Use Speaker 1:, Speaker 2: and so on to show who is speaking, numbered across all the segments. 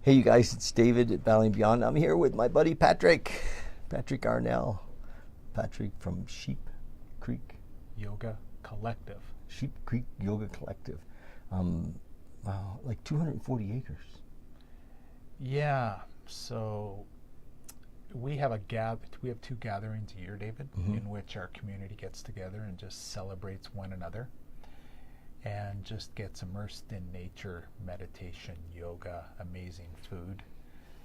Speaker 1: Hey, you guys, it's David at Bali and Beyond. I'm here with my buddy Patrick Arnell. Patrick from Sheepcreek
Speaker 2: Yoga Collective.
Speaker 1: Sheepcreek Yoga Collective. Wow, like 240 acres.
Speaker 2: Yeah, so we have two gatherings a year, David, in which our community gets together and just celebrates one another and just gets immersed in nature, meditation, yoga, amazing food.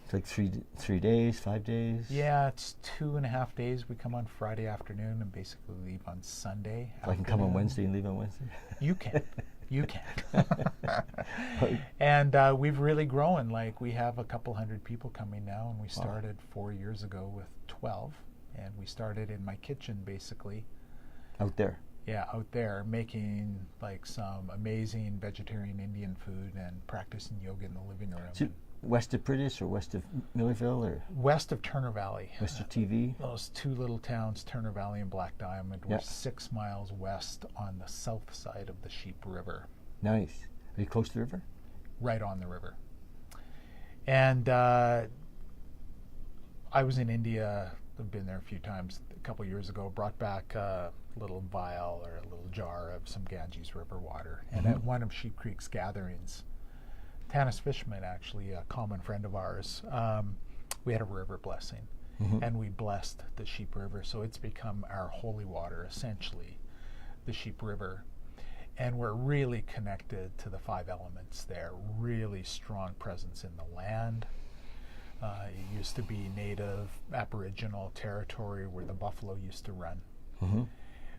Speaker 1: It's like three days, 5 days.
Speaker 2: Yeah, it's 2.5 days. We come on Friday afternoon and basically leave on Sunday.
Speaker 1: So I can come on Wednesday and leave on Wednesday?
Speaker 2: You can. You can. And we've really grown. Like, we have a couple hundred people coming now, and we started 4 years ago with 12. And we started in my kitchen, basically.
Speaker 1: Out there?
Speaker 2: Yeah, out there, making like some amazing vegetarian Indian food and practicing yoga in the living room.
Speaker 1: So west of Pritis or west of Millerville or?
Speaker 2: West of Turner Valley.
Speaker 1: West of TV?
Speaker 2: Those two little towns, Turner Valley and Black Diamond, were 6 miles west on the south side of the Sheep River.
Speaker 1: Nice. Are you close to the river?
Speaker 2: Right on the river. And I was in India. I've been there a few times. A couple years ago, brought back a little vial or a little jar of some Ganges River water. And at one of Sheepcreek's gatherings, Tanis Fishman, actually a common friend of ours, we had a river blessing. And we blessed the Sheep River. So it's become our holy water, essentially, the Sheep River. And we're really connected to the 5 elements there. Really strong presence in the land. It used to be native Aboriginal territory where the buffalo used to run.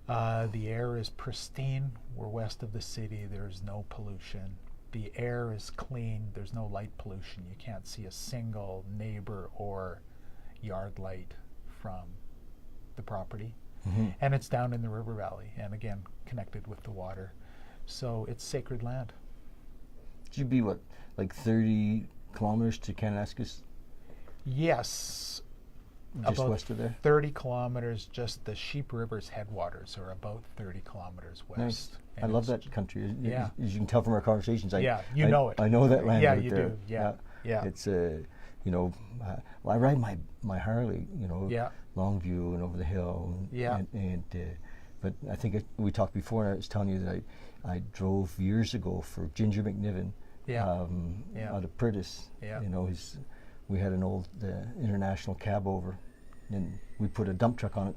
Speaker 2: The air is pristine. We're west of the city. There's no pollution. The air is clean. There's no light pollution. You can't see a single neighbor or yard light from the property. And it's down in the river valley, and again, connected with the water. So it's sacred land.
Speaker 1: Should be what, like 30 kilometers to Kananaskis?
Speaker 2: Yes.
Speaker 1: Just
Speaker 2: about
Speaker 1: west of there?
Speaker 2: 30 kilometers, just the Sheep River's headwaters are about 30 kilometers west.
Speaker 1: Nice. I
Speaker 2: And
Speaker 1: love
Speaker 2: it's
Speaker 1: that country.
Speaker 2: Yeah.
Speaker 1: As you can tell from our conversations, I
Speaker 2: know it.
Speaker 1: I know that land
Speaker 2: Yeah,
Speaker 1: out
Speaker 2: you
Speaker 1: there.
Speaker 2: do. Yeah.
Speaker 1: It's well, I ride my Harley,
Speaker 2: Yeah.
Speaker 1: Longview and over the hill.
Speaker 2: Yeah.
Speaker 1: But I think we talked before, and I was telling you that I drove years ago for Ginger McNiven. Out of Pritis.
Speaker 2: Yeah.
Speaker 1: We had an old international cab over, and we put a dump truck on it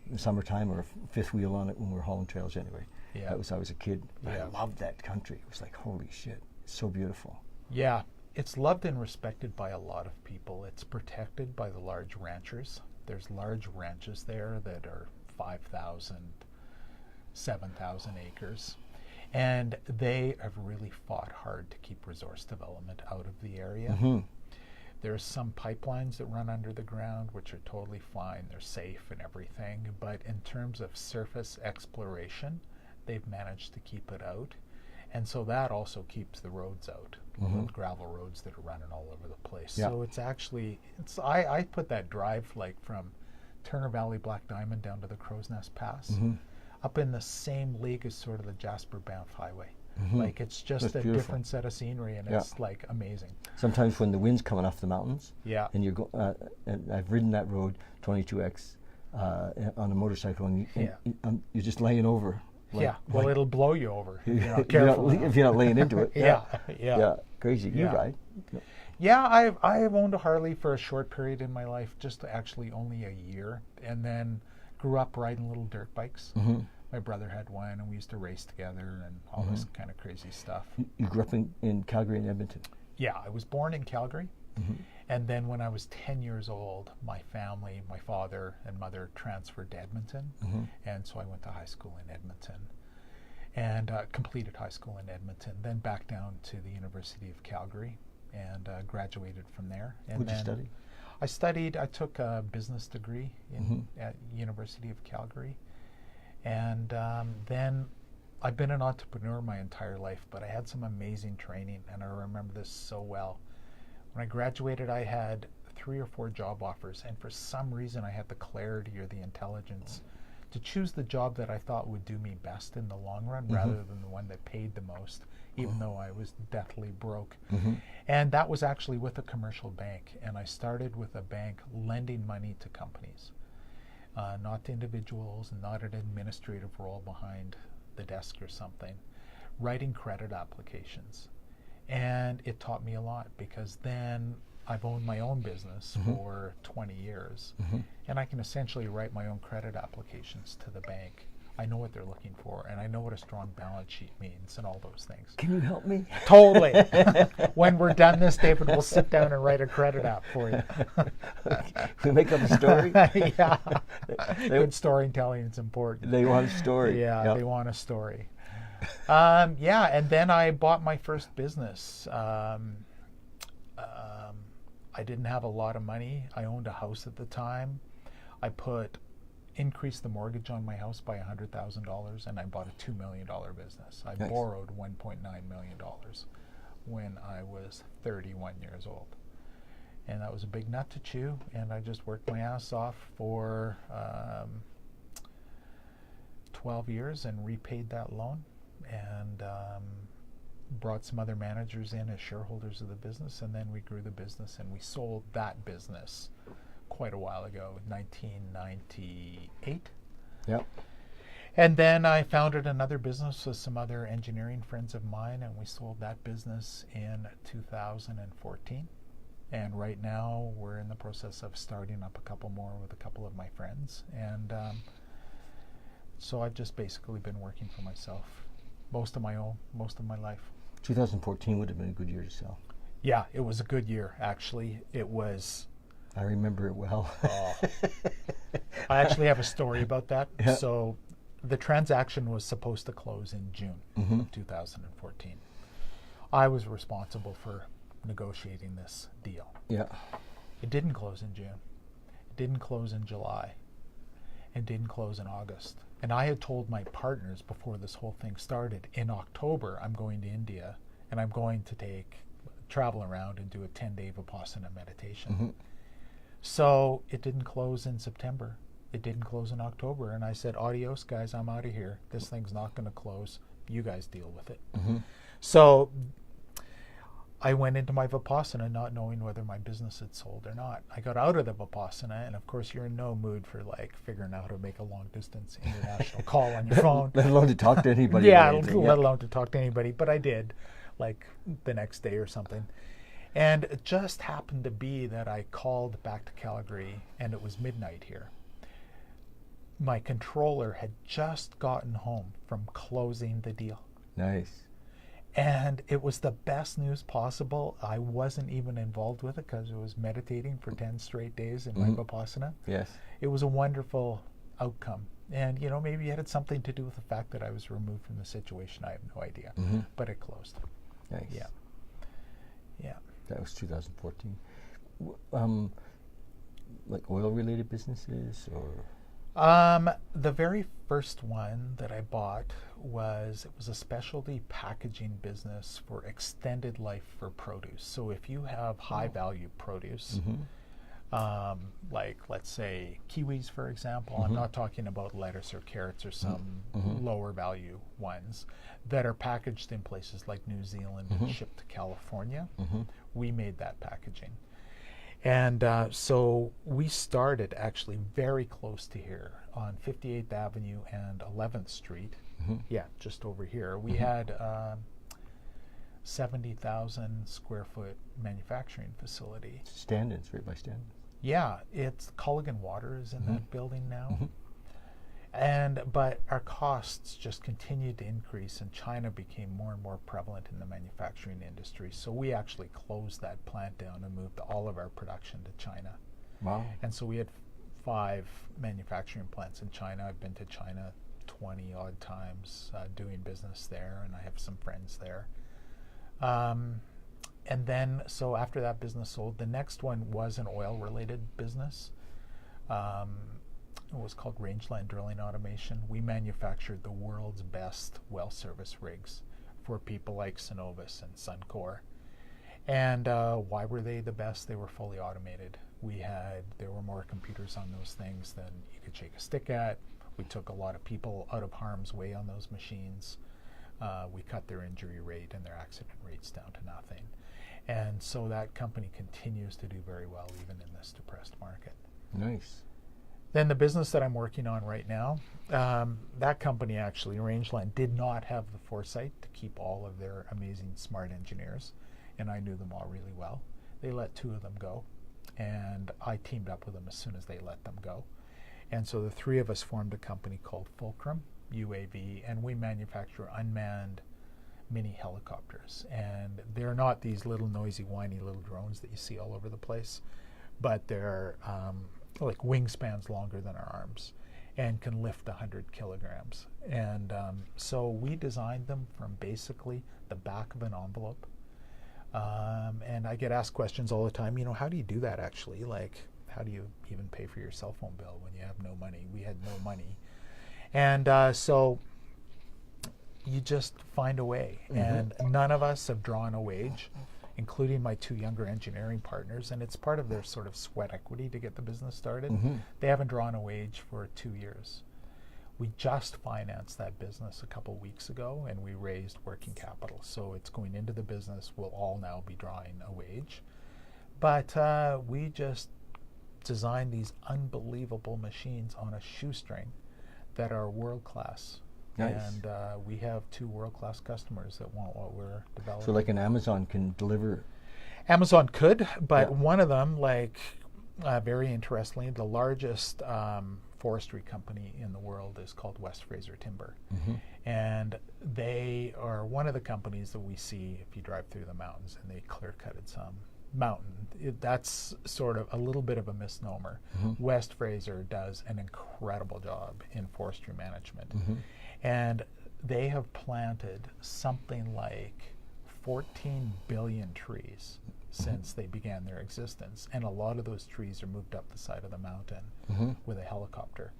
Speaker 1: in the summertime, or a fifth wheel on it when we were hauling trails anyway.
Speaker 2: Yeah.
Speaker 1: I was a kid. But
Speaker 2: Yeah.
Speaker 1: I loved that country. It was like, holy shit, it's so beautiful.
Speaker 2: Yeah. It's loved and respected by a lot of people. It's protected by the large ranchers. There's large ranches there that are 5,000, 7,000 acres. And they have really fought hard to keep resource development out of the area. There's some pipelines that run under the ground, which are totally fine. They're safe and everything. But in terms of surface exploration, they've managed to keep it out. And so that also keeps the roads out, little gravel roads that are running all over the place.
Speaker 1: Yeah.
Speaker 2: So it's actually, I put that drive like from Turner Valley, Black Diamond down to the Crow's Nest Pass, up in the same league as sort of the Jasper-Banff Highway. Like, it's just
Speaker 1: That's
Speaker 2: a
Speaker 1: beautiful.
Speaker 2: different set of scenery, and it's like amazing.
Speaker 1: Sometimes when the wind's coming off the mountains,
Speaker 2: And
Speaker 1: and I've ridden that road 22X on a motorcycle, and you're just laying over.
Speaker 2: Well, it'll blow you over.
Speaker 1: if
Speaker 2: Careful.
Speaker 1: if you're not laying into it.
Speaker 2: Yeah.
Speaker 1: Crazy. You
Speaker 2: Yeah.
Speaker 1: ride.
Speaker 2: Yeah, I've owned a Harley for a short period in my life, just actually only a year, and then grew up riding little dirt bikes. My brother had one, and we used to race together and all this kind of crazy stuff.
Speaker 1: You grew up in Calgary and Edmonton?
Speaker 2: Yeah, I was born in Calgary, and then when I was 10 years old, my family, my father and mother, transferred to Edmonton, and so I went to high school in Edmonton, and completed high school in Edmonton, then back down to the University of Calgary, and graduated from there. And
Speaker 1: What did you study?
Speaker 2: I took a business degree at University of Calgary. And then I've been an entrepreneur my entire life, but I had some amazing training, and I remember this so well. When I graduated, I had 3 or 4 job offers, and for some reason I had the clarity or the intelligence to choose the job that I thought would do me best in the long run rather than the one that paid the most, even though I was deathly broke. And that was actually with a commercial bank. And I started with a bank lending money to companies, not to individuals, not an administrative role behind the desk or something, writing credit applications. And it taught me a lot, because then I've owned my own business for 20 years, and I can essentially write my own credit applications to the bank. I know what they're looking for, and I know what a strong balance sheet means and all those things.
Speaker 1: Can you help me?
Speaker 2: Totally. When we're done this, David, we'll sit down and write a credit app for you.
Speaker 1: We make up a story?
Speaker 2: Yeah. Good storytelling is important.
Speaker 1: They want a story.
Speaker 2: Yeah,
Speaker 1: Yep.
Speaker 2: they want a story. Yeah, and then I bought my first business. I didn't have a lot of money. I owned a house at the time. I increased the mortgage on my house by $100,000, and I bought a $2 million business. I
Speaker 1: Nice.
Speaker 2: borrowed $1.9 million when I was 31 years old. And that was a big nut to chew, and I just worked my ass off for 12 years and repaid that loan, and brought some other managers in as shareholders of the business, and then we grew the business, and we sold that business quite a while ago, 1998.
Speaker 1: Yep.
Speaker 2: And then I founded another business with some other engineering friends of mine, and we sold that business in 2014. And right now we're in the process of starting up a couple more with a couple of my friends. And so I've just basically been working for myself most of my life.
Speaker 1: 2014 would have been a good year to sell.
Speaker 2: Yeah, it was a good year, actually. It was.
Speaker 1: I remember it well.
Speaker 2: I actually have a story about that.
Speaker 1: Yeah.
Speaker 2: So the transaction was supposed to close in June of 2014. I was responsible for negotiating this deal.
Speaker 1: Yeah.
Speaker 2: It didn't close in June. It didn't close in July. It didn't close in August. And I had told my partners before this whole thing started, in October, I'm going to India, and I'm going to travel around and do a 10-day Vipassana meditation. So it didn't close in September. It didn't close in October. And I said, adios, guys, I'm out of here. This thing's not going to close. You guys deal with it. So I went into my Vipassana not knowing whether my business had sold or not. I got out of the Vipassana, and of course you're in no mood for figuring out how to make a long distance international call on your phone.
Speaker 1: Let alone to talk to anybody.
Speaker 2: Yeah,
Speaker 1: or anything.
Speaker 2: let alone to talk to anybody. But I did, the next day or something. And it just happened to be that I called back to Calgary, and it was midnight here. My controller had just gotten home from closing the deal.
Speaker 1: Nice.
Speaker 2: And it was the best news possible. I wasn't even involved with it because I was meditating for 10 straight days in my Vipassana.
Speaker 1: Yes.
Speaker 2: It was a wonderful outcome. And, maybe it had something to do with the fact that I was removed from the situation. I have no idea. But it closed.
Speaker 1: Nice.
Speaker 2: Yeah. Yeah.
Speaker 1: That was 2014. Like oil-related businesses, or?
Speaker 2: The very first one that I bought was a specialty packaging business for extended life for produce. So if you have high value produce, like let's say kiwis, for example, I'm not talking about lettuce or carrots or some lower value ones that are packaged in places like New Zealand and shipped to California. We made that packaging. And so we started actually very close to here on 58th Avenue and 11th Street. Yeah, just over here. We had 70,000 square foot manufacturing facility.
Speaker 1: Stand-ins, right by stand-ins.
Speaker 2: Yeah, it's Culligan Water is in that building now. But our costs just continued to increase, and China became more and more prevalent in the manufacturing industry. So we actually closed that plant down and moved all of our production to China.
Speaker 1: Wow.
Speaker 2: And so we had 5 manufacturing plants in China. I've been to China 20 odd times doing business there, and I have some friends there. And then, so after that business sold, the next one was an oil-related business. It was called Rangeland Drilling Automation. We manufactured the world's best well service rigs for people like Cenovus and Suncor. And why were they the best? They were fully automated. There were more computers on those things than you could shake a stick at. We took a lot of people out of harm's way on those machines. We cut their injury rate and their accident rates down to nothing. And so that company continues to do very well even in this depressed market.
Speaker 1: Nice.
Speaker 2: Then the business that I'm working on right now, that company actually, Rangeland, did not have the foresight to keep all of their amazing smart engineers, and I knew them all really well. They let 2 of them go, and I teamed up with them as soon as they let them go. And so the 3 of us formed a company called Fulcrum UAV, and we manufacture unmanned mini helicopters. And they're not these little noisy, whiny little drones that you see all over the place, but they're like wingspans longer than our arms and can lift 100 kilograms. And so we designed them from basically the back of an envelope. And I get asked questions all the time, you know, how do you do that actually? Like, how do you even pay for your cell phone bill when you have no money? We had no money. And so you just find a way. And none of us have drawn a wage, including my 2 younger engineering partners, and it's part of their sort of sweat equity to get the business started. They haven't drawn a wage for 2 years. We just financed that business a couple weeks ago, and we raised working capital. So it's going into the business. We'll all now be drawing a wage. But we just designed these unbelievable machines on a shoestring that are world-class.
Speaker 1: Nice.
Speaker 2: And we have 2 world-class customers that want what we're developing.
Speaker 1: So like an Amazon can deliver.
Speaker 2: Amazon could, but
Speaker 1: Yeah.
Speaker 2: one of them, like very interestingly, the largest forestry company in the world is called West Fraser Timber. And they are one of the companies that we see if you drive through the mountains, and they clear-cutted some mountain. That's sort of a little bit of a misnomer. West Fraser does an incredible job in forestry management. And they have planted something like 14 billion trees since they began their existence. And a lot of those trees are moved up the side of the mountain with a helicopter.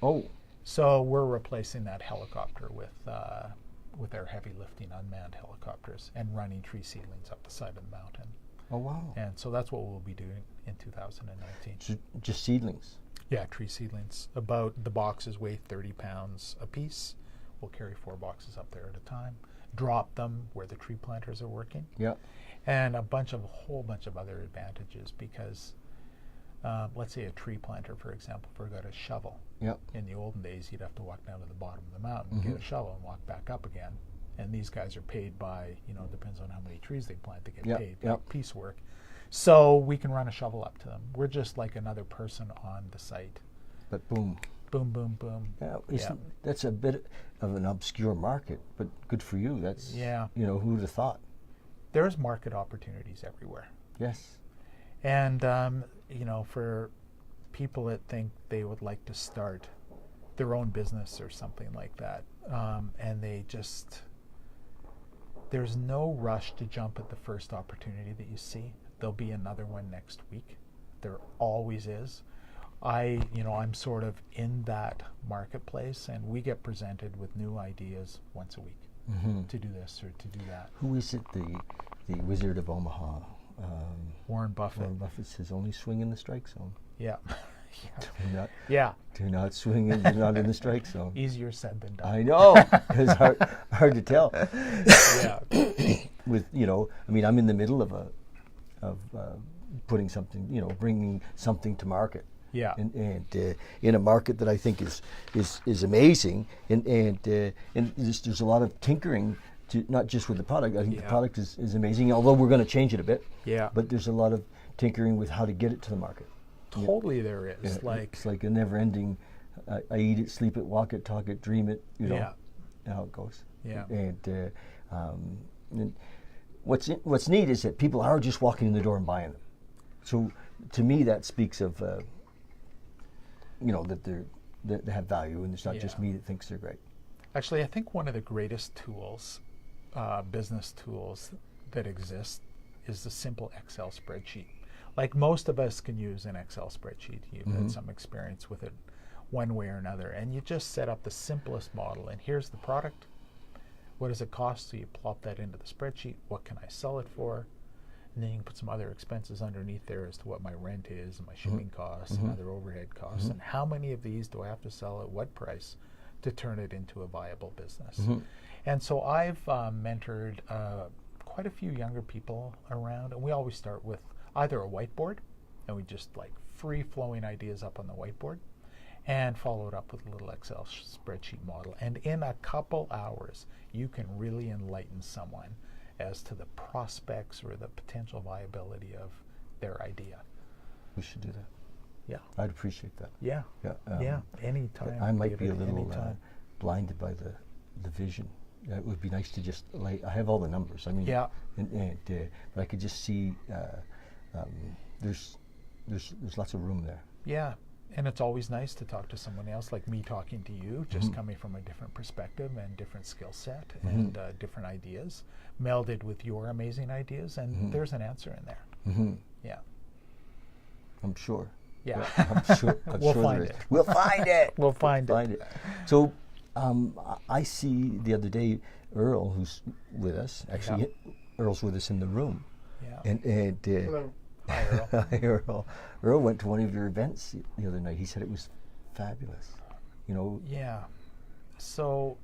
Speaker 1: Oh,
Speaker 2: So we're replacing that helicopter with our heavy lifting unmanned helicopters and running tree seedlings up the side of the mountain.
Speaker 1: oh wow.
Speaker 2: And so that's what we'll be doing in 2019.
Speaker 1: Just seedlings.
Speaker 2: Yeah, tree seedlings. About the boxes weigh 30 pounds a piece. We'll carry 4 boxes up there at a time, drop them where the tree planters are working,
Speaker 1: Yeah.
Speaker 2: and a whole bunch of other advantages because let's say a tree planter, for example, forgot a shovel.
Speaker 1: Yeah.
Speaker 2: In the olden days, you'd have to walk down to the bottom of the mountain, get a shovel, and walk back up again. And these guys are paid by, depends on how many trees they plant, they get paid like piecework. So we can run a shovel up to them. We're just like another person on the site.
Speaker 1: But boom.
Speaker 2: Boom, boom, boom.
Speaker 1: Yeah, that's a bit of an obscure market, but good for you. That's, who would have thought?
Speaker 2: There's market opportunities everywhere.
Speaker 1: Yes.
Speaker 2: And, for people that think they would like to start their own business or something like that, and there's no rush to jump at the first opportunity that you see. There'll be another one next week. There always is. I'm sort of in that marketplace, and we get presented with new ideas once a week to do this or to do that.
Speaker 1: Who is it? The Wizard of Omaha.
Speaker 2: Warren Buffett.
Speaker 1: Warren Buffett says only swing in the strike zone.
Speaker 2: Yeah.
Speaker 1: Do not swing in. You're not in the strike zone.
Speaker 2: Easier said than done.
Speaker 1: I know. It's hard to tell.
Speaker 2: Yeah.
Speaker 1: With I'm in the middle of putting something, bringing something to market.
Speaker 2: Yeah.
Speaker 1: And in a market that I think is amazing, and there's a lot of tinkering, not just with the product. I think the product is amazing, although we're going to change it a bit.
Speaker 2: Yeah.
Speaker 1: But there's a lot of tinkering with how to get it to the market.
Speaker 2: Totally, there is.
Speaker 1: Yeah, it's like a never-ending. I eat it, sleep it, walk it, talk it, dream it. How it goes.
Speaker 2: Yeah.
Speaker 1: And what's neat is that people are just walking in the door and buying them. So to me, that speaks of that they have value, and it's not just me that thinks they're great.
Speaker 2: Actually, I think one of the greatest tools, business tools that exist, is the simple Excel spreadsheet. Like most of us can use an Excel spreadsheet. You've had some experience with it one way or another, and you just set up the simplest model, and here's the product. What does it cost? So you plop that into the spreadsheet. What can I sell it for? And then you can put some other expenses underneath there as to what my rent is and my shipping costs and other overhead costs. And how many of these do I have to sell at what price to turn it into a viable business? And so I've mentored quite a few younger people around. And we always start with either a whiteboard, and we just like free-flowing ideas up on the whiteboard, and follow it up with a little Excel spreadsheet model. And in a couple hours, you can really enlighten someone as to the prospects or the potential viability of their idea.
Speaker 1: We should do that.
Speaker 2: Yeah.
Speaker 1: I'd appreciate that.
Speaker 2: Yeah.
Speaker 1: Yeah.
Speaker 2: Anytime.
Speaker 1: I might be a
Speaker 2: David,
Speaker 1: little blinded by the vision. It would be nice to just, like, I have all the numbers. I mean, but I could just see there's lots of room there.
Speaker 2: Yeah. And it's always nice to talk to someone else, like me talking to you, just coming from a different perspective and different skill set and different ideas, melded with your amazing ideas, and there's an answer in there. Yeah.
Speaker 1: I'm sure.
Speaker 2: Yeah.
Speaker 1: I'm sure.
Speaker 2: We'll
Speaker 1: sure
Speaker 2: find
Speaker 1: there is.
Speaker 2: it.
Speaker 1: We'll find it.
Speaker 2: We'll find it.
Speaker 1: So I see the other day Earl, who's with us, actually, Earl's with us in the room.
Speaker 2: Yeah.
Speaker 1: And
Speaker 2: Hello. Hi, Earl.
Speaker 1: Hi, Earl. Earl went to one of your events the other night. He said it was fabulous. You know.
Speaker 2: Yeah. So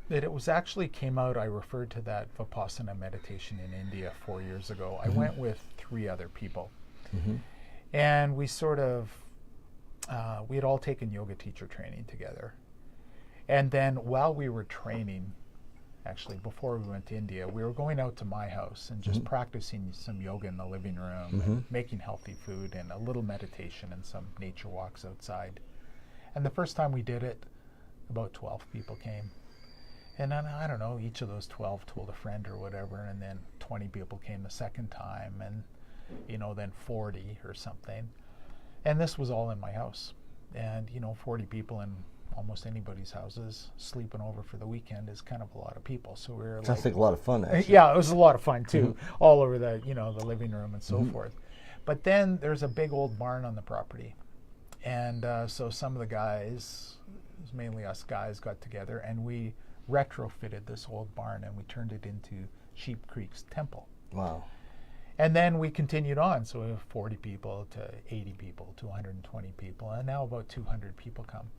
Speaker 2: it was actually came out. I referred to that Vipassana meditation in India 4 years ago. I went with 3 other people, and we sort of we had all taken yoga teacher training together, and then while we were training. Actually, before we went to India, we were going out to my house and just practicing some yoga in the living room, and making healthy food and a little meditation and some nature walks outside. And the first time we did it, about 12 people came. And then, I don't know, each of those 12 told a friend or whatever, and then 20 people came the second time, and, then 40 or something. And this was all in my house. And, 40 people in almost anybody's houses sleeping over for the weekend is kind of a lot of people. So we were
Speaker 1: sounds like a lot of fun, actually.
Speaker 2: Yeah, it was a lot of fun too, all over the the living room and so forth. But then there's a big old barn on the property, and so some of the guys, it was mainly us guys, got together and we retrofitted this old barn and we turned it into Sheepcreek's temple.
Speaker 1: Wow.
Speaker 2: And then we continued on, so we have 40 people to 80 people to 120 people, and now about 200 people come.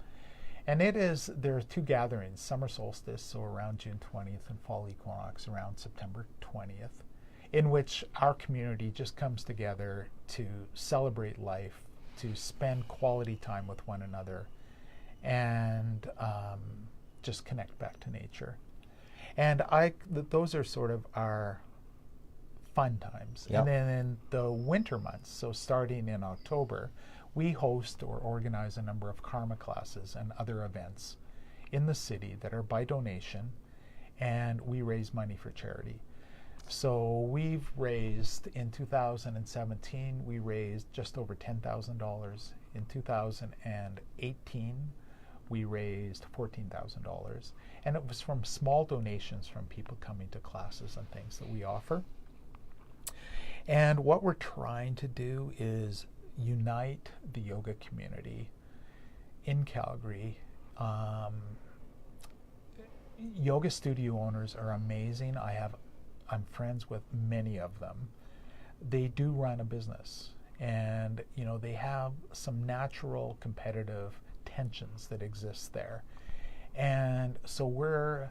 Speaker 2: And there are 2 gatherings, summer solstice, so around June 20th, and fall equinox around September 20th, in which our community just comes together to celebrate life, to spend quality time with one another, and just connect back to nature. And those are sort of our fun times.
Speaker 1: Yep.
Speaker 2: And then in the winter months, so starting in October, we host or organize a number of karma classes and other events in the city that are by donation, and we raise money for charity. So we've raised, in 2017, we raised just over $10,000. In 2018, we raised $14,000. And it was from small donations from people coming to classes and things that we offer. And what we're trying to do is unite the yoga community in Calgary. Yoga studio owners are amazing. I'm friends with many of them. They do run a business, and they have some natural competitive tensions that exist there. And so we're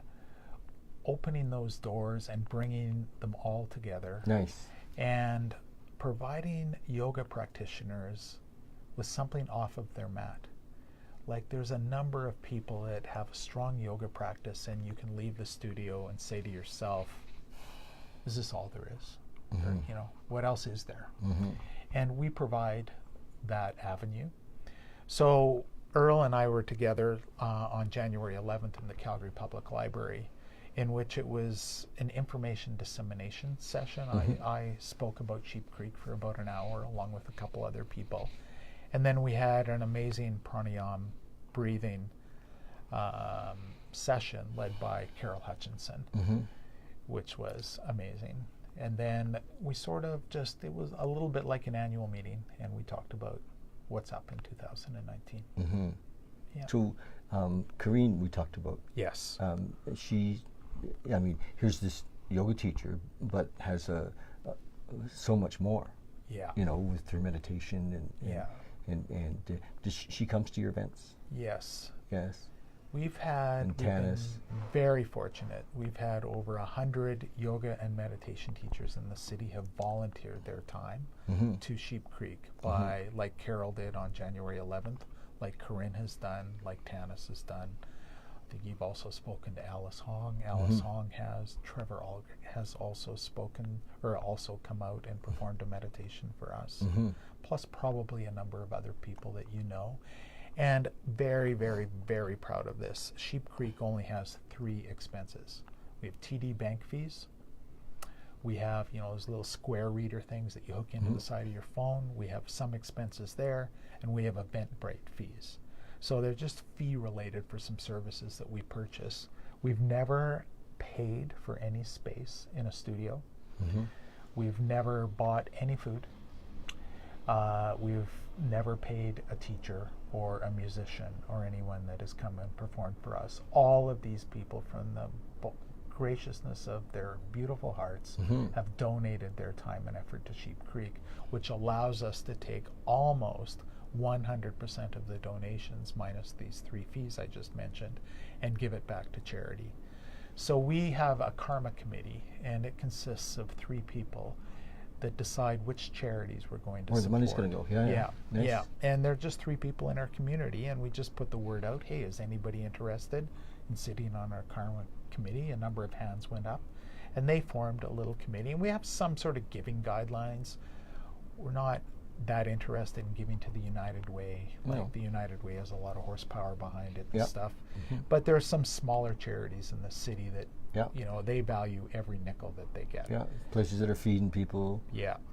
Speaker 2: opening those doors and bringing them all together.
Speaker 1: Nice.
Speaker 2: And providing yoga practitioners with something off of their mat. Like, there's a number of people that have a strong yoga practice, and you can leave the studio and say to yourself, is this all there is? Or, what else is there? And we provide that avenue. So Earl and I were together on January 11th in the Calgary Public Library, in which it was an information dissemination session. I spoke about Sheepcreek for about an hour along with a couple other people. And then we had an amazing pranayama breathing session led by Carol Hutchinson, which was amazing. And then we sort of it was a little bit like an annual meeting, and we talked about what's up in 2019. Yeah.
Speaker 1: So Kareen, we talked about.
Speaker 2: Yes.
Speaker 1: Here's this yoga teacher, but has a so much more.
Speaker 2: Yeah.
Speaker 1: You know, with her meditation and she comes to your events.
Speaker 2: Yes.
Speaker 1: Yes.
Speaker 2: We've been very fortunate. We've had over 100 yoga and meditation teachers in the city have volunteered their time to Sheepcreek by, like Carol did on January 11th, like Corinne has done, like Tanis has done. I think you've also spoken to Alice Hong. Alice Hong has. Trevor has also spoken, or also come out and performed a meditation for us. Plus probably a number of other people that you know. And very, very, very proud of this. Sheepcreek only has 3 expenses. We have TD bank fees. We have, you know, those little square reader things that you hook into the side of your phone. We have some expenses there, and we have Eventbrite fees. So they're just fee related for some services that we purchase. We've never paid for any space in a studio. We've never bought any food. We've never paid a teacher or a musician or anyone that has come and performed for us. All of these people, from the graciousness of their beautiful hearts, have donated their time and effort to Sheepcreek, which allows us to take almost 100% of the donations minus these 3 fees I just mentioned and give it back to charity. So we have a karma committee, and it consists of 3 people that decide which charities we're going to support. Where the money's
Speaker 1: going to go.
Speaker 2: Yeah. And they're just 3 people in our community, and we just put the word out, hey, is anybody interested in sitting on our karma committee? A number of hands went up, and they formed a little committee, and we have some sort of giving guidelines. We're not that interested in giving to the United Way. Like the United Way has a lot of horsepower behind it and stuff. But there are some smaller charities in the city that you know, they value every nickel that they get.
Speaker 1: Places that are feeding people.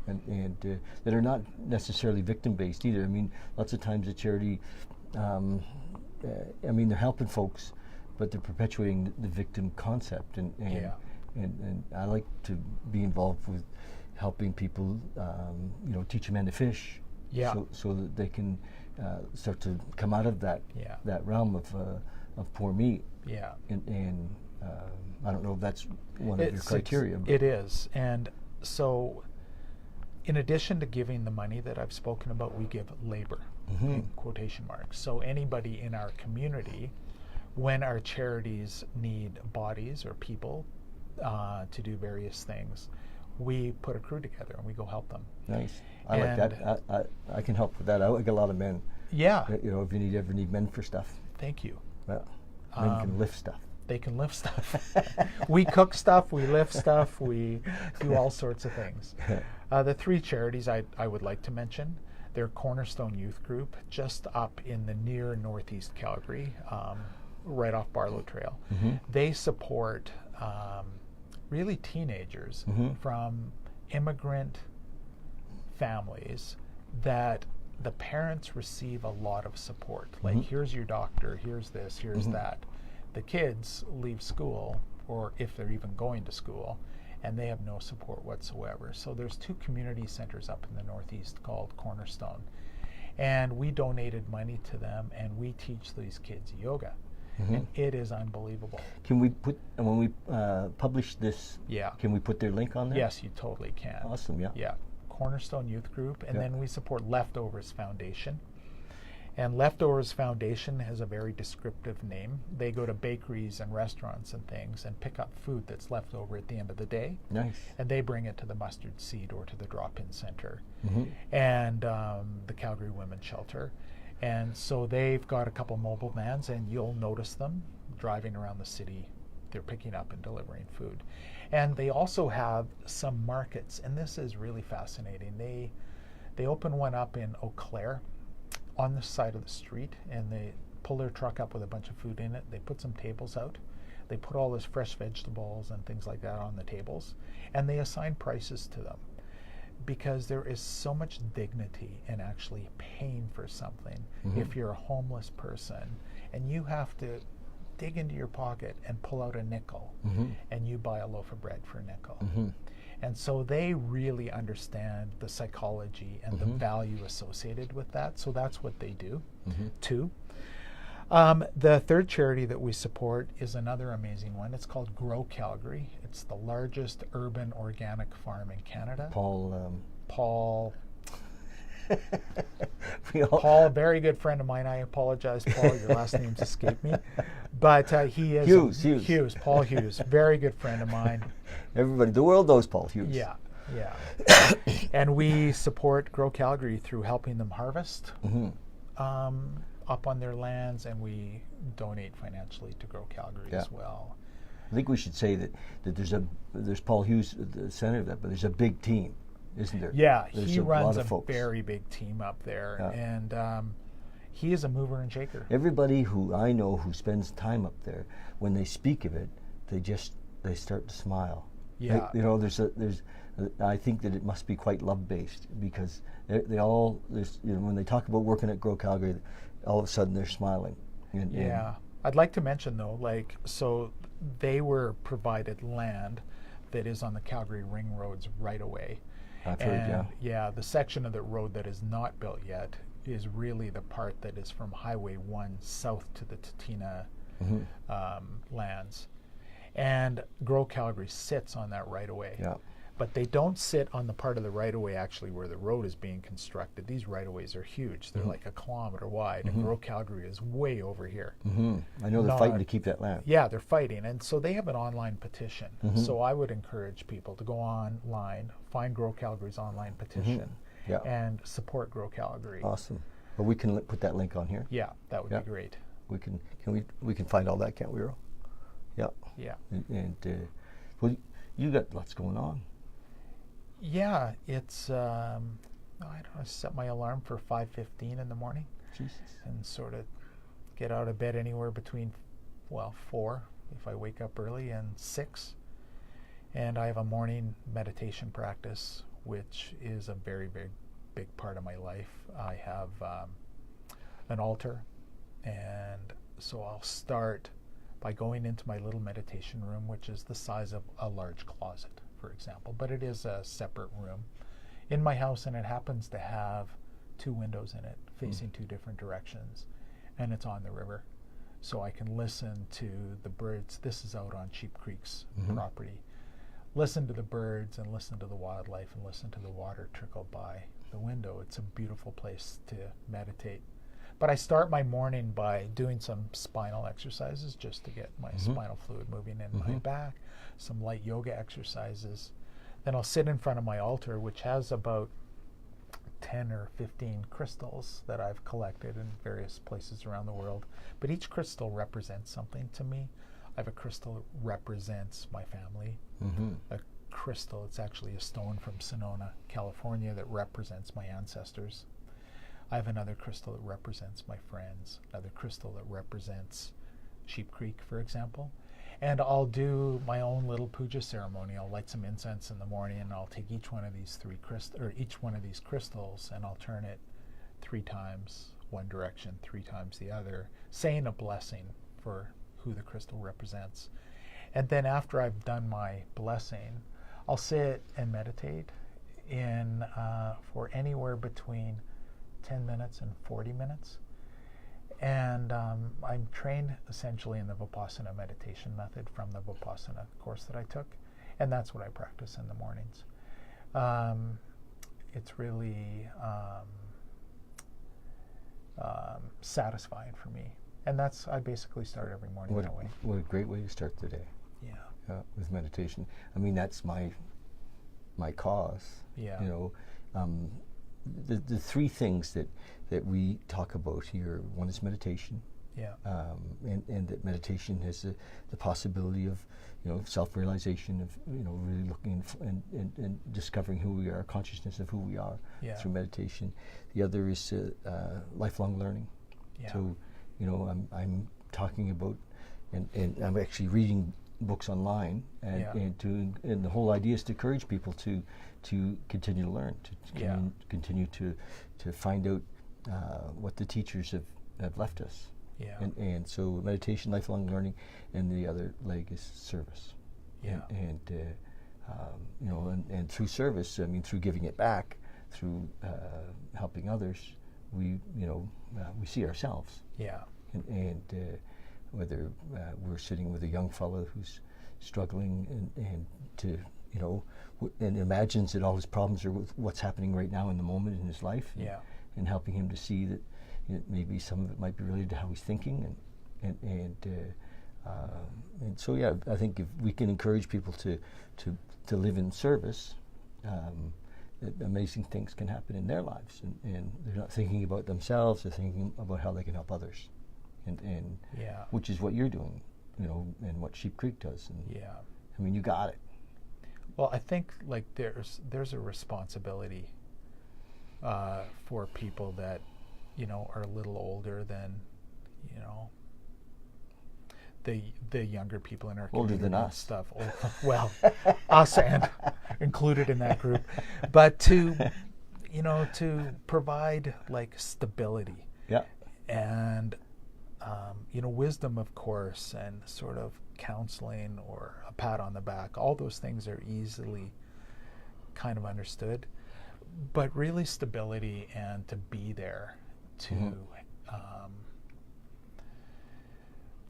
Speaker 1: And that are not necessarily victim-based either. I mean, lots of times a charity, I mean, they're helping folks, but they're perpetuating the victim concept. And I like to be involved with helping people, you know, teach men to fish, so that they can start to come out of that realm of poor meat. And I don't know if that's one of your criteria.
Speaker 2: It is. And so in addition to giving the money that I've spoken about, we give labor, in quotation marks. So anybody in our community, when our charities need bodies or people to do various things, we put a crew together and we go help them.
Speaker 1: Nice. I like that. I can help with that. I like a lot of men. You know, if you ever need men for stuff.
Speaker 2: Thank you.
Speaker 1: Men can lift stuff.
Speaker 2: They can lift stuff. We cook stuff, we lift stuff, we do all sorts of things. The 3 charities I would like to mention, they're Cornerstone Youth Group, just up in the near northeast Calgary, right off Barlow Trail. They support really teenagers from immigrant families that the parents receive a lot of support. Like, here's your doctor, here's this, here's that. The kids leave school, or if they're even going to school, and they have no support whatsoever. So there's 2 community centers up in the northeast called Cornerstone. And we donated money to them, and we teach these kids yoga. And it is unbelievable.
Speaker 1: Can we put, when we publish this, can we put their link on there?
Speaker 2: Yes, you totally can.
Speaker 1: Awesome,
Speaker 2: Cornerstone Youth Group, and then we support Leftovers Foundation. And Leftovers Foundation has a very descriptive name. They go to bakeries and restaurants and things and pick up food that's left over at the end of the day.
Speaker 1: Nice.
Speaker 2: And they bring it to the Mustard Seed or to the Drop-In Center and the Calgary Women's Shelter. And so they've got a couple mobile vans, and you'll notice them driving around the city. They're picking up and delivering food. And they also have some markets, and this is really fascinating. They open one up in Eau Claire on the side of the street, and they pull their truck up with a bunch of food in it. They put some tables out. They put all this fresh vegetables and things like that on the tables, and they assign prices to them, because there is so much dignity in actually paying for something. If you're a homeless person and you have to dig into your pocket and pull out a nickel, and you buy a loaf of bread for a nickel. And so they really understand the psychology and the value associated with that. So that's what they do, too. The third charity that we support is another amazing one. It's called Grow Calgary. It's the largest urban organic farm in Canada. Paul, a very good friend of mine. I apologize, Paul. Your last name's escaped me. But he is
Speaker 1: Hughes.
Speaker 2: Paul Hughes. Very good friend of mine.
Speaker 1: Everybody, the world knows Paul Hughes.
Speaker 2: Yeah. And we support Grow Calgary through helping them harvest up on their lands, and we donate financially to Grow Calgary as well.
Speaker 1: I think we should say that there's Paul Hughes at the center of that, but there's a big team, isn't there?
Speaker 2: Yeah,
Speaker 1: there's
Speaker 2: he runs a
Speaker 1: folks.
Speaker 2: very big team up there, and he is a mover and shaker.
Speaker 1: Everybody who I know who spends time up there, when they speak of it, they start to smile.
Speaker 2: Yeah,
Speaker 1: I think that it must be quite love-based, because they all when they talk about working at Grow Calgary, all of a sudden they're smiling.
Speaker 2: I'd like to mention though, so they were provided land that is on the Calgary Ring Road's right away.
Speaker 1: I've heard,
Speaker 2: the section of the road that is not built yet is really the part that is from Highway 1 south to the Tatina lands. And Grow Calgary sits on that right away.
Speaker 1: Yeah.
Speaker 2: But they don't sit on the part of the right-of-way actually where the road is being constructed. These right-of-ways are huge. They're like a kilometer wide, and Grow Calgary is way over here.
Speaker 1: I know they're fighting to keep that land.
Speaker 2: Yeah, they're fighting. And so they have an online petition. So I would encourage people to go online, find Grow Calgary's online petition, and support Grow Calgary.
Speaker 1: Awesome. Well, we can put that link on here.
Speaker 2: Yeah, that would be great.
Speaker 1: We can find all that, can't we, Earl? Yeah.
Speaker 2: Yeah.
Speaker 1: And well, you got lots going on.
Speaker 2: Yeah, it's I set my alarm for 5:15 in the morning.
Speaker 1: Jesus.
Speaker 2: And sort of get out of bed anywhere between 4 if I wake up early and 6. And I have a morning meditation practice, which is a very, very big part of my life. I have an altar, and so I'll start by going into my little meditation room, which is the size of a large closet, for example, but it is a separate room in my house, and it happens to have 2 windows in it facing 2 different directions, and it's on the river, so I can listen to the birds. This is out on Sheepcreek's property. Listen to the birds and listen to the wildlife and listen to the water trickle by the window. It's a beautiful place to meditate. But I start my morning by doing some spinal exercises just to get my spinal fluid moving in my back, some light yoga exercises. Then I'll sit in front of my altar, which has about 10 or 15 crystals that I've collected in various places around the world. But each crystal represents something to me. I have a crystal that represents my family. A crystal, it's actually a stone from Sonoma, California, that represents my ancestors. I have another crystal that represents my friends, another crystal that represents Sheepcreek, for example. And I'll do my own little puja ceremony. I'll light some incense in the morning, and I'll take each one of these crystals, and I'll turn it 3 times one direction, 3 times the other, saying a blessing for who the crystal represents. And then after I've done my blessing, I'll sit and meditate for anywhere between 10 minutes and 40 minutes. And I'm trained essentially in the Vipassana meditation method from the Vipassana course that I took, and that's what I practice in the mornings. It's really satisfying for me, and I basically start every morning that way.
Speaker 1: What a great way to start the day.
Speaker 2: Yeah.
Speaker 1: With meditation. I mean, that's my cause.
Speaker 2: Yeah.
Speaker 1: The 3 things that we talk about here, one is meditation.
Speaker 2: Yeah.
Speaker 1: And that meditation has the possibility of, self-realization, of, really looking and discovering who we are, consciousness of who we are through meditation. The other is lifelong learning.
Speaker 2: Yeah.
Speaker 1: So, I'm talking about, and I'm actually reading books online, and the whole idea is to encourage people to continue to learn, to continue to find out what the teachers have left us.
Speaker 2: Yeah.
Speaker 1: And so meditation, lifelong learning, and the other leg is service.
Speaker 2: Yeah.
Speaker 1: And through service, I mean, through giving it back, through helping others, we see ourselves.
Speaker 2: Yeah.
Speaker 1: and whether we're sitting with a young fellow who's struggling and to, and imagines that all his problems are with what's happening right now in the moment in his life, and helping him to see that maybe some of it might be related to how he's thinking, and so I think if we can encourage people to live in service, amazing things can happen in their lives, and they're not thinking about themselves; they're thinking about how they can help others, and which is what you're doing, and what Sheepcreek does. And I mean, you got it.
Speaker 2: Well, I think like there's a responsibility for people that are a little older than the younger people in our community.
Speaker 1: Older than us.
Speaker 2: Stuff. Well, us and included in that group, but to provide like stability.
Speaker 1: Yeah.
Speaker 2: And wisdom, of course, and sort of counseling or a pat on the back. All those things are easily kind of understood, but really stability and to be there to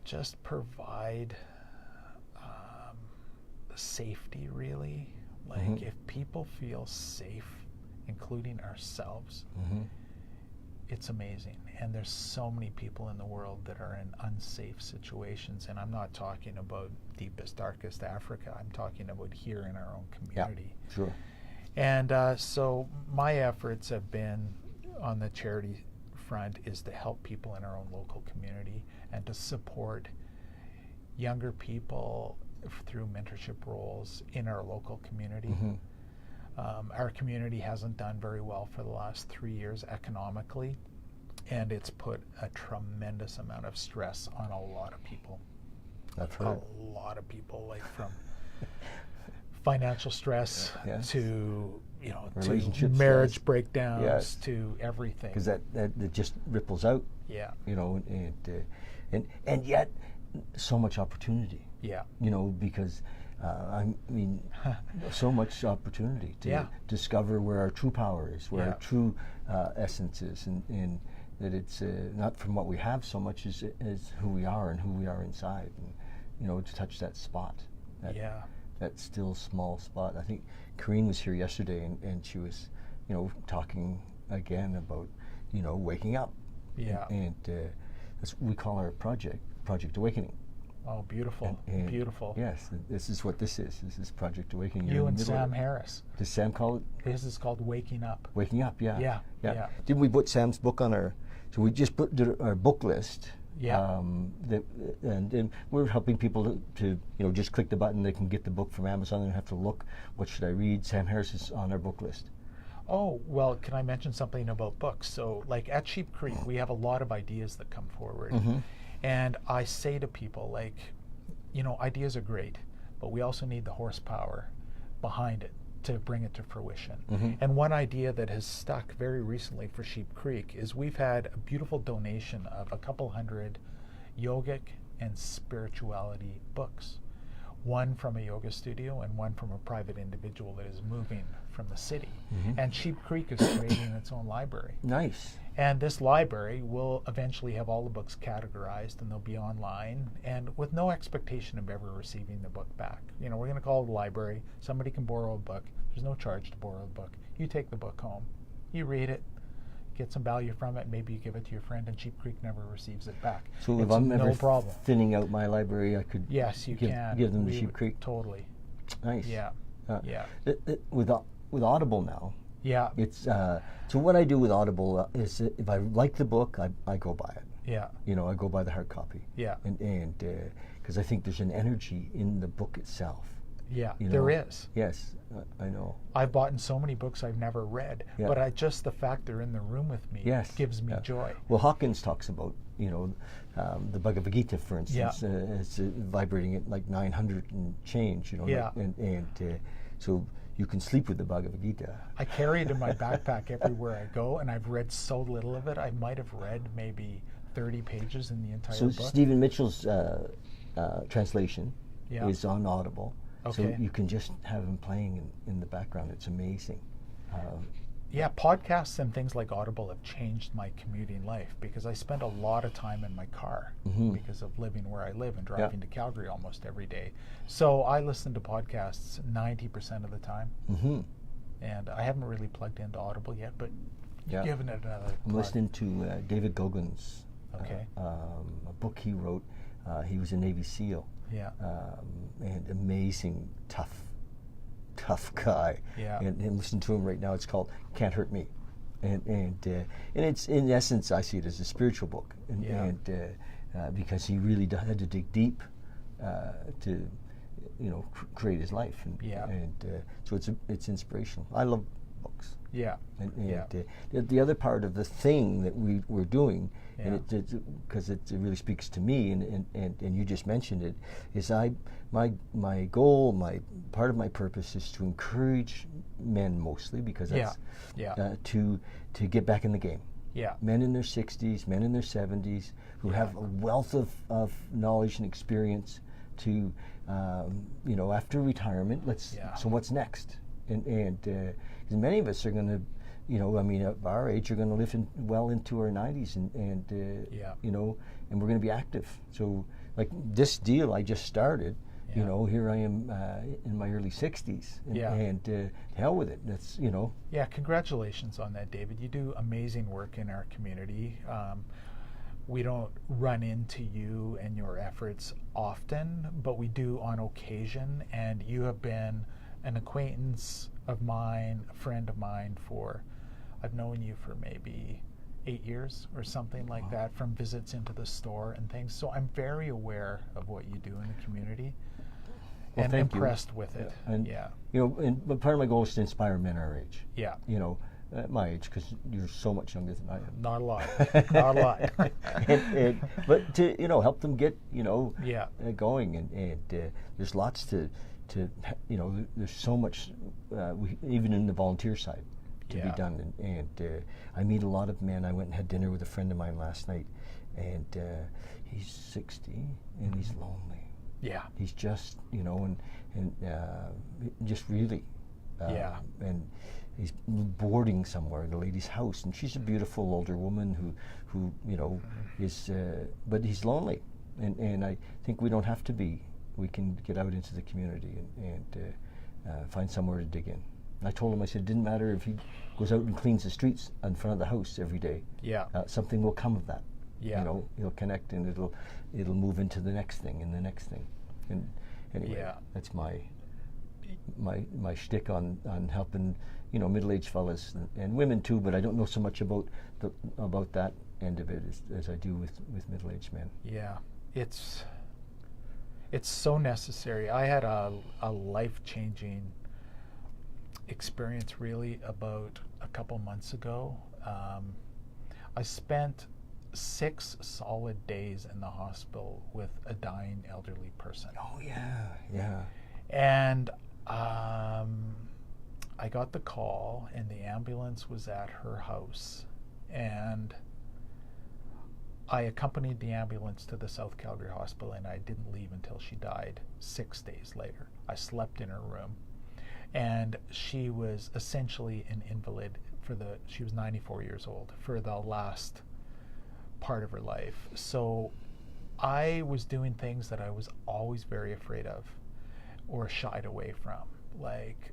Speaker 2: just provide safety, really. Like if people feel safe, including ourselves, it's amazing. And there's so many people in the world that are in unsafe situations, and I'm not talking about deepest, darkest Africa. I'm talking about here in our own community.
Speaker 1: Yeah, sure.
Speaker 2: And so my efforts have been on the charity front is to help people in our own local community and to support younger people through mentorship roles in our local community. Our community hasn't done very well for the last 3 years economically, and it's put a tremendous amount of stress on a lot of people.
Speaker 1: I've heard.
Speaker 2: A lot of people, like from financial stress to to marriage
Speaker 1: stress.
Speaker 2: breakdowns to everything.
Speaker 1: Because that just ripples out.
Speaker 2: Yeah.
Speaker 1: And yet so much opportunity.
Speaker 2: Yeah.
Speaker 1: Because so much opportunity to discover where our true power is, where our true essence is, and that it's not from what we have so much as who we are and who we are inside, and to touch that spot, that still small spot. I think Corrine was here yesterday, and she was, talking again about, waking up.
Speaker 2: Yeah.
Speaker 1: And that's we call our Project Awakening.
Speaker 2: Oh, beautiful. And beautiful.
Speaker 1: Yes, this is what this is. This is Project Awakening.
Speaker 2: You and Sam Harris.
Speaker 1: Does Sam call it?
Speaker 2: His is called Waking Up.
Speaker 1: Waking Up, yeah.
Speaker 2: Yeah.
Speaker 1: Didn't we put Sam's book on our, so we just did our book list.
Speaker 2: Yeah.
Speaker 1: And we're helping people to just click the button. They can get the book from Amazon and have to look, what should I read? Sam Harris is on our book list.
Speaker 2: Oh, well, can I mention something about books? So, like at Sheepcreek, we have a lot of ideas that come forward. And I say to people, like, ideas are great, but we also need the horsepower behind it to bring it to fruition. And one idea that has stuck very recently for Sheepcreek is we've had a beautiful donation of a couple hundred yogic and spirituality books. One from a yoga studio and one from a private individual that is moving from the city. And Sheepcreek is creating its own library.
Speaker 1: Nice.
Speaker 2: And this library will eventually have all the books categorized, and they'll be online, and with no expectation of ever receiving the book back. We're going to call it the library. Somebody can borrow a book. There's no charge to borrow a book. You take the book home. You read it. Get some value from it. Maybe you give it to your friend, and Sheepcreek never receives it back.
Speaker 1: So if I'm ever thinning out my library, I could give them to Sheepcreek?
Speaker 2: Totally.
Speaker 1: Nice.
Speaker 2: Yeah.
Speaker 1: With Audible now, it's so what I do with Audible is if I like the book, I go buy it.
Speaker 2: Yeah.
Speaker 1: I go buy the hard copy.
Speaker 2: Yeah.
Speaker 1: And because I think there's an energy in the book itself.
Speaker 2: Yeah, there is.
Speaker 1: Yes, I know.
Speaker 2: I've bought in so many books I've never read, but the fact they're in the room with me gives me joy.
Speaker 1: Well, Hawkins talks about, the Bhagavad Gita, for instance, it's vibrating at like 900 and change, and so you can sleep with the Bhagavad Gita.
Speaker 2: I carry it in my backpack everywhere I go, and I've read so little of it. I might have read maybe 30 pages in the entire book.
Speaker 1: So Stephen Mitchell's translation is on Audible.
Speaker 2: Okay.
Speaker 1: So you can just have him playing in the background. It's amazing.
Speaker 2: Yeah, podcasts and things like Audible have changed my commuting life because I spend a lot of time in my car because of living where I live and driving to Calgary almost every day. So I listen to podcasts 90% of the time. And I haven't really plugged into Audible yet, but giving it another
Speaker 1: I'm listening to David Goggins, a book he wrote. He was a Navy SEAL. And amazing, tough guy. And listen to him right now. It's called Can't Hurt Me, and it's, in essence, I see it as a spiritual book, and because he really had to dig deep to create his life, and so it's inspirational. I love books. The other part of the thing that we're doing, and because it really speaks to me, and you just mentioned it, is my goal, my part of my purpose is to encourage men mostly, because that's to get back in the game. Men in their 60s, men in their 70s, who have a wealth of knowledge and experience to, after retirement, so what's next? And because many of us are going to, at our age, are going to live well into our 90s, and we're going to be active. So, like this deal I just started, here I am in my early 60s, and hell with it. That's,
Speaker 2: Yeah, congratulations on that, David. You do amazing work in our community. We don't run into you and your efforts often, but we do on occasion, and you have been an acquaintance of mine, a friend of mine I've known you for maybe 8 years or something like that, from visits into the store and things. So I'm very aware of what you do in the community, and impressed with it.
Speaker 1: And, but part of my goal is to inspire men our age. At my age, because you're so much younger than I am.
Speaker 2: Not a lot. Not a lot.
Speaker 1: But to help them get going, and there's lots to there's so much even in the volunteer side to be done, and I meet a lot of men. I went and had dinner with a friend of mine last night, and he's 60 and he's lonely. He's just and just really and he's boarding somewhere in a lady's house, and she's a beautiful older woman who is but he's lonely, and I think we don't have to be. We can get out into the community and find somewhere to dig in. And I told him, I said, it didn't matter if he goes out and cleans the streets in front of the house every day. Something will come of that. He'll connect, and it'll move into the next thing and the next thing. And anyway, that's my shtick on helping middle-aged fellas and women too. But I don't know so much about that end of it as I do with middle-aged men.
Speaker 2: It's so necessary. I had a life-changing experience really about a couple months ago. I spent 6 solid days in the hospital with a dying elderly person. And I got the call, and the ambulance was at her house, and I accompanied the ambulance to the South Calgary Hospital, and I didn't leave until she died 6 days later. I slept in her room, and she was essentially an invalid she was 94 years old for the last part of her life. So I was doing things that I was always very afraid of or shied away from. Like,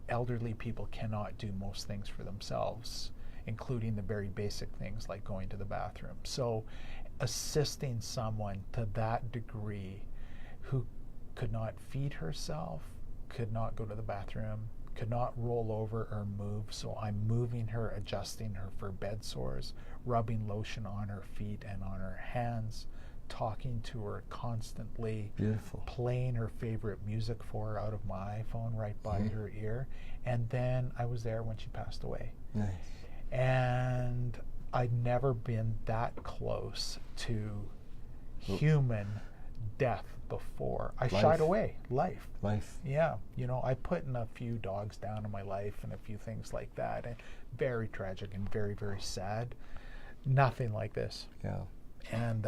Speaker 2: elderly people cannot do most things for themselves, including the very basic things like going to the bathroom. So assisting someone to that degree who could not feed herself, could not go to the bathroom, could not roll over or move. So I'm moving her, adjusting her for bed sores, rubbing lotion on her feet and on her hands, talking to her constantly, playing her favorite music for her out of my iPhone right by her ear. And then I was there when she passed away. And I'd never been that close to human death before. I shied away. Life. Yeah. I put in a few dogs down in my life and a few things like that. And very tragic and very, very sad. Nothing like this. And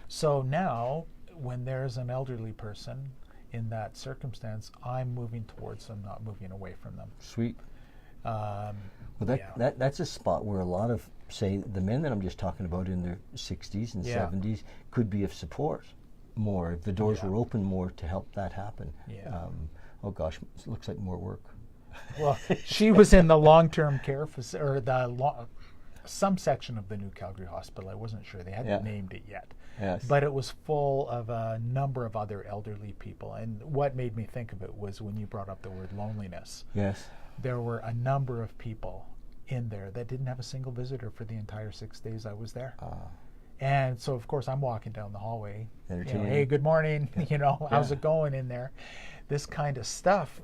Speaker 2: so now, when there's an elderly person in that circumstance, I'm moving towards them, not moving away from them.
Speaker 1: Sweet. Well, that's a spot where a lot of, say, the men that I'm just talking about in their 60s and 70s could be of support more if the doors were open more to help that happen. Oh gosh, it looks like more work.
Speaker 2: Well, she was in the long-term care or some section of the New Calgary Hospital. I wasn't sure. They hadn't named it yet.
Speaker 1: Yes.
Speaker 2: But it was full of a number of other elderly people. And what made me think of it was when you brought up the word loneliness.
Speaker 1: Yes.
Speaker 2: There were a number of people in there that didn't have a single visitor for the entire 6 days I was there. And so, of course, I'm walking down the hallway. Hey, good morning. How's it going in there? This kind of stuff.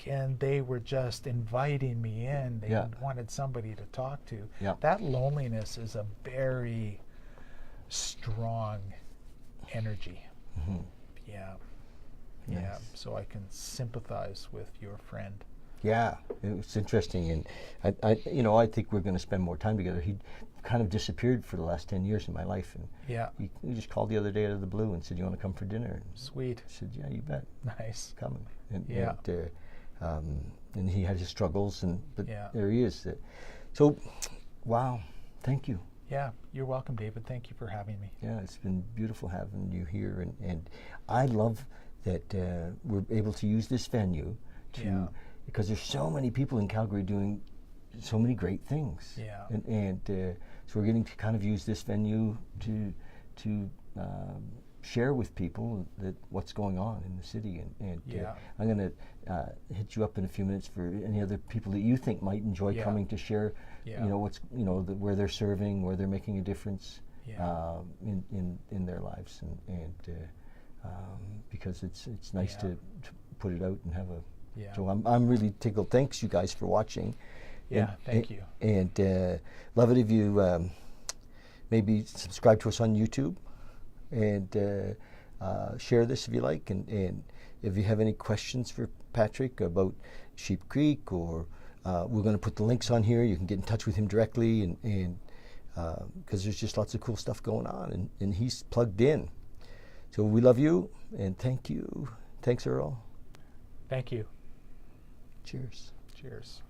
Speaker 2: And they were just inviting me in. They wanted somebody to talk to. That loneliness is a very strong energy.
Speaker 1: Mm-hmm.
Speaker 2: Yeah. So I can sympathize with your friend.
Speaker 1: Yeah, it's interesting, and I think we're going to spend more time together. He kind of disappeared for the last 10 years in my life, and he just called the other day out of the blue and said, "You want to come for dinner?" And
Speaker 2: Sweet.
Speaker 1: I said, "Yeah, you bet."
Speaker 2: Nice.
Speaker 1: Coming. And he had his struggles, but there he is. So, wow, thank you.
Speaker 2: Yeah, you're welcome, David. Thank you for having me.
Speaker 1: Yeah, it's been beautiful having you here, and I love that we're able to use this venue because there's so many people in Calgary doing so many great things. And so we're getting to kind of use this venue to share with people that what's going on in the city. And I'm going to hit you up in a few minutes for any other people that you think might enjoy coming to share. What's where they're serving, where they're making a difference in their lives, and because it's nice to put it out and have a. So I'm really tickled. Thanks, you guys, for watching.
Speaker 2: Thank you.
Speaker 1: And love it if you maybe subscribe to us on YouTube and share this if you like. And if you have any questions for Patrick about Sheepcreek, or we're going to put the links on here. You can get in touch with him directly, and because there's just lots of cool stuff going on, and he's plugged in. So we love you, and thank you. Thanks, Earl.
Speaker 2: Thank you.
Speaker 1: Cheers.
Speaker 2: Cheers.